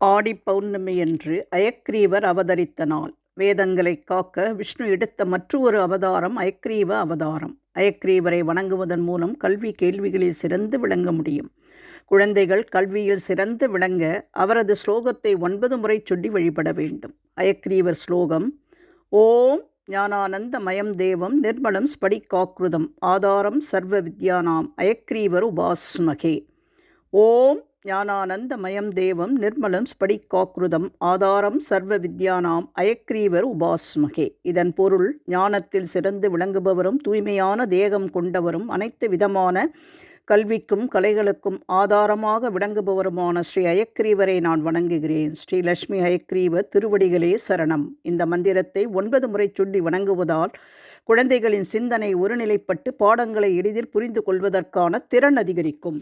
ஆடி பௌர்ணமியன்று அயக்ரீவர் அவதரித்த நாள். வேதங்களைக் காக்க விஷ்ணு எடுத்த மற்றொரு அவதாரம் அயக்ரீவ அவதாரம். அயக்ரீவரை வணங்குவதன் மூலம் கல்வி கேள்விகளில் சிறந்து விளங்க முடியும். குழந்தைகள் கல்வியில் சிறந்து விளங்க அவரது ஸ்லோகத்தை 9 முறை சொல்லி வழிபட வேண்டும். அயக்ரீவர் ஸ்லோகம்: ஓம் ஞானானந்த மயம் தேவம் நிர்மலம் ஸ்படிகாக்ருதம் ஆதாரம் சர்வ வித்யானாம் அயக்ரீவர் உபாஸ்மகே. ஓம் ஞானானந்த மயம் தேவம் நிர்மலம் ஸ்படிகாக்ருதம் ஆதாரம் சர்வ வித்யானாம் அயக்ரீவர் உபாஸ்மகே. இதன் பொருள்: ஞானத்தில் சிறந்து விளங்குபவரும் தூய்மையான தேகம் கொண்டவரும் அனைத்து விதமான கல்விக்கும் கலைகளுக்கும் ஆதாரமாக விளங்குபவருமான ஸ்ரீ அயக்ரீவரை நான் வணங்குகிறேன். ஸ்ரீ லட்சுமி அயக்ரீவர் திருவடிகளே சரணம். இந்த மந்திரத்தை 9 முறை சொல்லி வணங்குவதால் குழந்தைகளின் சிந்தனை ஒருநிலைப்பட்டு பாடங்களை எளிதில் புரிந்து கொள்வதற்கான திறன் அதிகரிக்கும்.